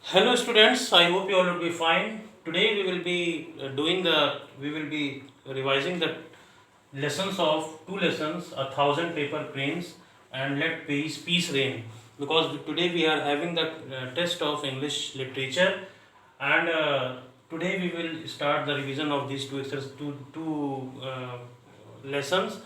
Hello students, I hope you all will be fine. Today we will be revising the lessons of two lessons, a thousand paper cranes and let peace reign. Because today we are having the test of English literature, and today we will start the revision of these two lessons.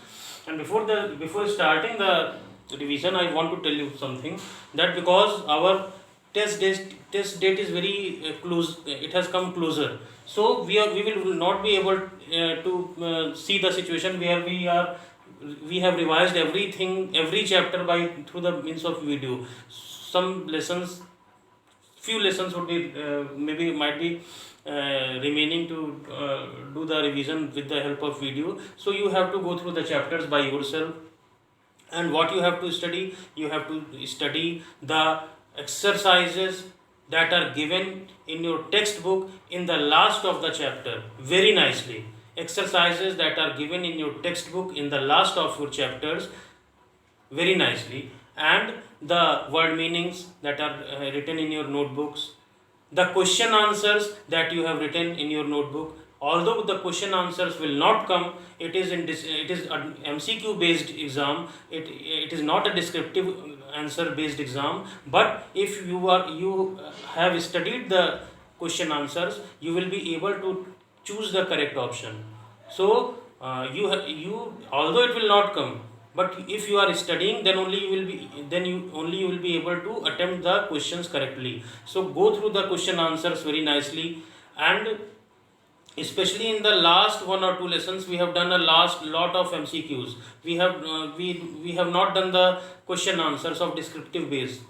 And before starting the revision, I want to tell you something, that because our test date is very close, it has come closer. So we will not be able to see the situation where we have revised everything, every chapter by through the means of video. Some lessons, few lessons would be maybe might be remaining to do the revision with the help of video. So you have to go through the chapters by yourself. And what you have to study, you have to study the exercises that are given in your textbook in the last of the chapter very nicely. Exercises that are given in your textbook in the last of your chapters very nicely, and the word meanings that are written in your notebooks, the question answers that you have written in your notebook. Although the question answers will not come, it is it is an MCQ based exam. It is not a descriptive answer based exam. But if you have studied the question answers, you will be able to choose the correct option. So you, although it will not come, but if you are studying, then only you will be able to attempt the questions correctly. So go through the question answers very nicely. And especially in the last one or two lessons, we have done a last lot of MCQs. We have not done the question answers of descriptive base.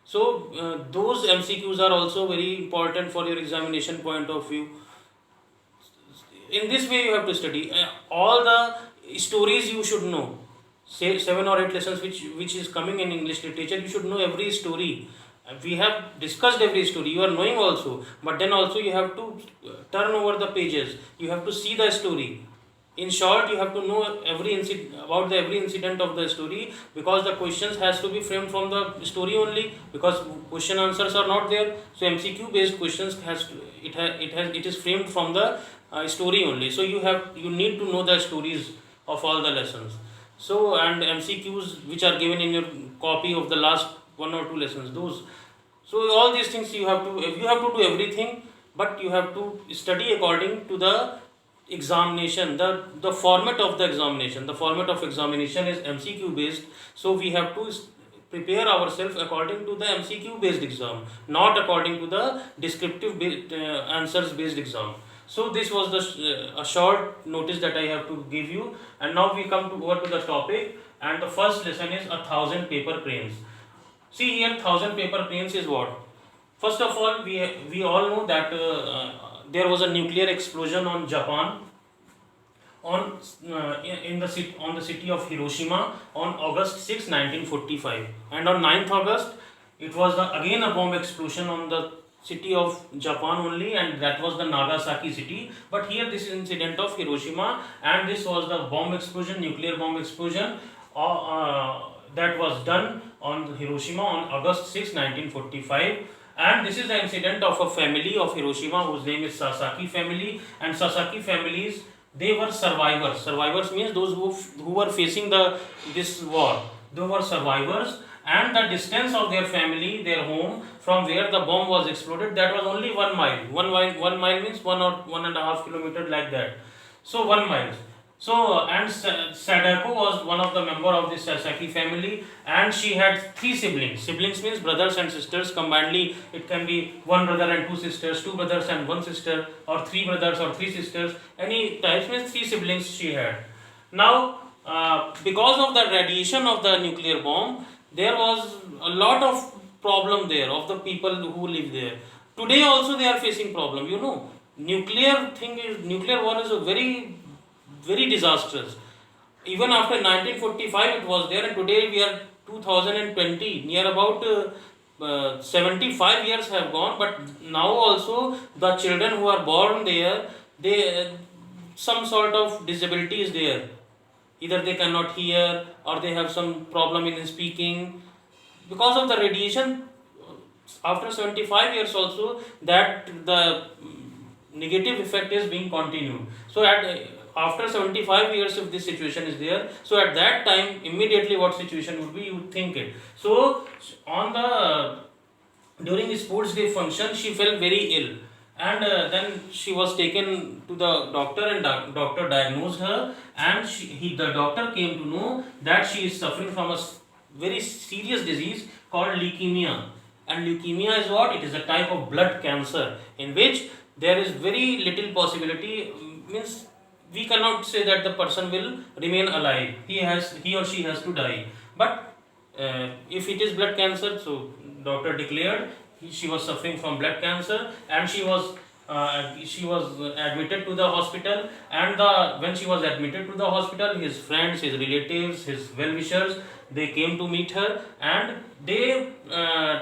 So those MCQs are also very important for your examination point of view. In this way you have to study all the stories. You should know, say 7 or 8 lessons which is coming in English literature. You should know every story. We have discussed every story, you are knowing also, but then also you have to turn over the pages, you have to see the story. In short, you have to know every incident of the story, because the questions has to be framed from the story only, because question answers are not there. So MCQ based questions it is framed from the story only. So you need to know the stories of all the lessons. So, and MCQs which are given in your copy of the last 1 or 2 lessons, those. So all these things you have to do everything, but you have to study according to the examination, the format of the examination. The format of examination is MCQ based. So we have to prepare ourselves according to the MCQ based exam, not according to the descriptive answers based exam. So this was a short notice that I have to give you. And now we come over to the topic, and the first lesson is a thousand paper cranes. See here, thousand paper cranes is what? First of all, we all know that there was a nuclear explosion on Japan, on on the city of Hiroshima on August 6, 1945, and on 9th August it was again a bomb explosion on the city of Japan only, and that was the Nagasaki city. But here this is incident of Hiroshima, and this was the bomb explosion, nuclear bomb explosion that was done on Hiroshima on August 6, 1945. And this is the incident of a family of Hiroshima whose name is Sasaki family. And Sasaki families, they were survivors. Survivors means those who were facing this war. They were survivors, and the distance of their family, their home, from where the bomb was exploded, that was only 1 mile. 1 mile means 1.5 kilometers, like that. So 1 mile. So, and Sadako was one of the member of this Sasaki family, and she had 3 siblings. Siblings means brothers and sisters combinedly. It can be 1 brother and 2 sisters, 2 brothers and 1 sister, or 3 brothers or 3 sisters. Any types means 3 siblings she had. Now, because of the radiation of the nuclear bomb, there was a lot of problem there of the people who live there. Today also they are facing problem. Nuclear war is a very disastrous. Even after 1945 it was there, and today we are 2020, near about 75 years have gone. But now also the children who are born there, they some sort of disability is there. Either they cannot hear, or they have some problem in speaking because of the radiation. after 75 years also, that the negative effect is being continued. So after 75 years, if this situation is there, so at that time immediately what situation would be, you would think it. So on the during the sports day function, she felt very ill, and then she was taken to the doctor, and doctor diagnosed her, and the doctor came to know that she is suffering from a very serious disease called leukemia. And leukemia is what? It is a type of blood cancer in which there is very little possibility, means we cannot say that the person will remain alive. He or she has to die. But if it is blood cancer, so doctor declared she was suffering from blood cancer, and she was admitted to the hospital. And when she was admitted to the hospital, his friends, his relatives, his well-wishers, they came to meet her, and they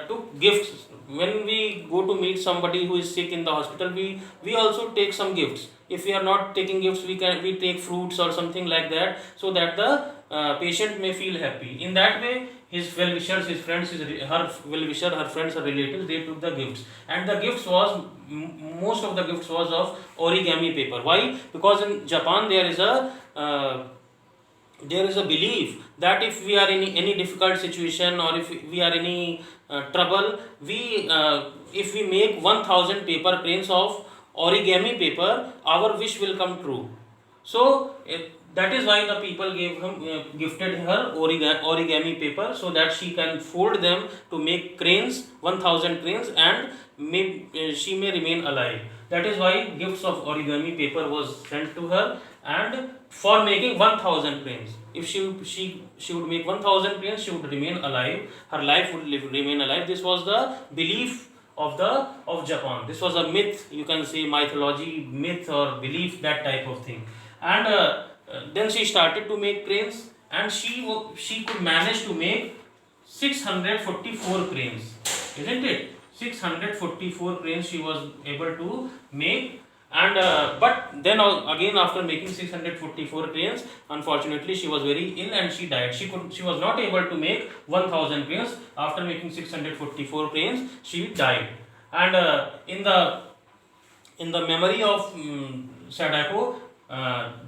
took gifts. When we go to meet somebody who is sick in the hospital, we also take some gifts. If we are not taking gifts, we take fruits or something like that, so that the patient may feel happy. In that way, his well-wishers, his friends, her well-wisher, her friends, her relatives, they took the gifts. And the gifts was, most of the gifts was of origami paper. Why? Because in Japan there is a belief that if we are in any difficult situation, or if we are in any trouble, if we make 1000 paper cranes of origami paper, our wish will come true. So that is why the people gifted her origami paper, so that she can fold them to make cranes, 1000 cranes, and she may remain alive. That is why gifts of origami paper was sent to her, and for making 1000 cranes. If she would make 1000 cranes, she would remain alive. Her life would remain alive. This was the belief of Japan. This was a myth, you can say mythology, myth or belief, that type of thing. And then she started to make cranes, and she could manage to make 644 cranes, isn't it? 644 cranes she was able to make. And but then again, after making 644 cranes, unfortunately she was very ill and she died. She was not able to make 1000 cranes. After making 644 cranes, she died. And in the memory of Sadako,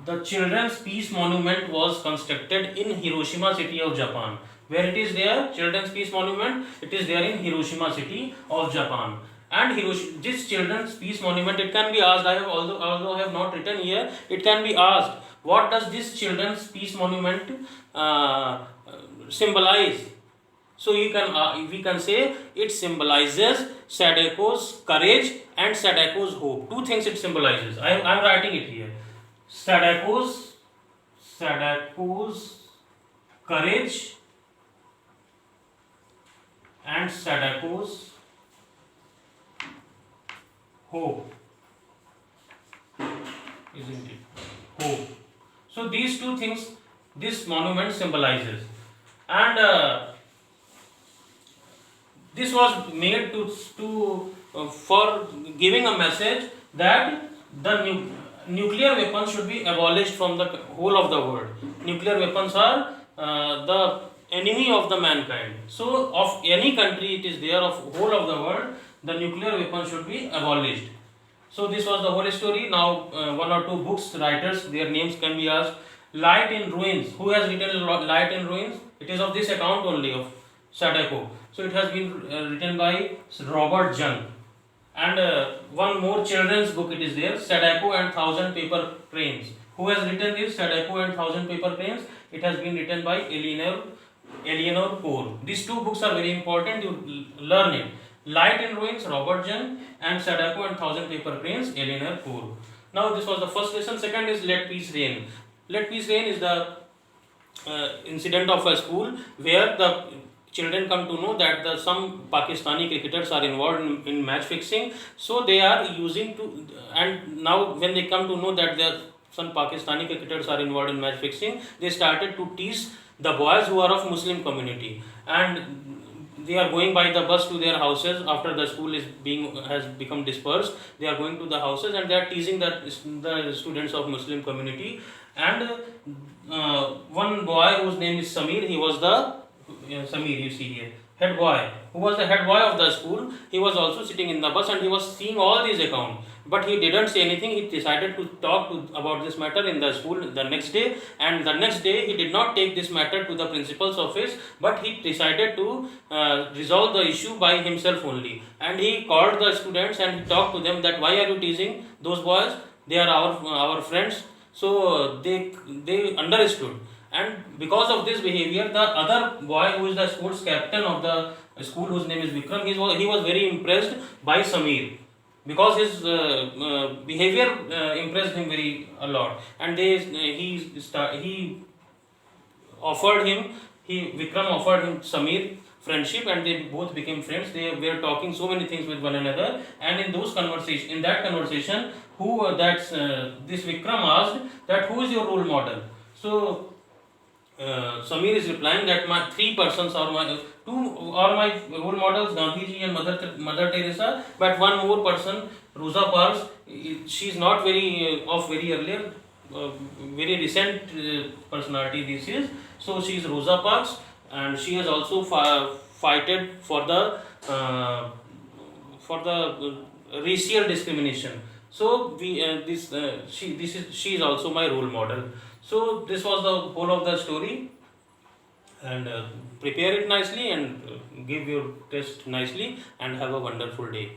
the Children's Peace Monument was constructed in Hiroshima city of Japan. Where it is there, Children's Peace Monument, it is there in Hiroshima city of Japan. And this Children's Peace Monument, it can be asked, although I have not written here, it can be asked, what does this Children's Peace Monument symbolize? So we can say it symbolizes Sadako's courage and Sadako's hope. Two things it symbolizes. I am writing it here. Sadako's courage and Sadako's hope, isn't it? Hope. So these two things this monument symbolizes. And this was made for giving a message that the nuclear weapons should be abolished from the whole of the world. Nuclear weapons are the enemy of the mankind. So of any country it is there, of whole of the world, the nuclear weapons should be abolished. So this was the whole story. Now one or two books writers, their names can be asked. Light in Ruins. Who has written Light in Ruins? It is of this account only, of Sadako. So it has been written by Robert Jung. And one more children's book it is there, Sadako and 1000 Paper Cranes. Who has written this, Sadako and 1000 Paper Cranes? It has been written by Eleanor Poor. These two books are very important, you learn it. Light in Ruins, Robert Jung, and Sadako and 1000 Paper Cranes, Eleanor Poor. Now this was the first lesson. Second is Let Peace Reign. Let Peace Reign is the incident of a school where the children come to know that some Pakistani cricketers are involved in match fixing. So they are and now when they come to know that some Pakistani cricketers are involved in match fixing, they started to tease the boys who are of Muslim community, and they are going by the bus to their houses after the school has become dispersed. They are going to the houses and they are teasing the students of Muslim community. And one boy whose name is Samir, he was Samir, you see here, head boy, who was the head boy of the school, he was also sitting in the bus and he was seeing all these accounts. But he didn't say anything. He decided to talk about this matter in the school the next day, and the next day he did not take this matter to the principal's office, but he decided to resolve the issue by himself only. And he called the students and he talked to them that why are you teasing those boys? They are our friends. So they understood, and because of this behavior, the other boy who is the sports captain of the school, whose name is Vikram, he was very impressed by Samir, because his behavior impressed him very a lot, and he offered him he Vikram offered him Samir friendship, and they both became friends. They were talking so many things with one another, and in that conversation, this Vikram asked that who is your role model. So Samir is replying that my three persons are my role models, Gandhiji and Mother Teresa, but one more person, Rosa Parks. She is not very earlier, very recent personality this is. So she is Rosa Parks, and she has also fighted for the racial discrimination. So she is also my role model. So this was the whole of the story, and prepare it nicely and give your test nicely, and have a wonderful day.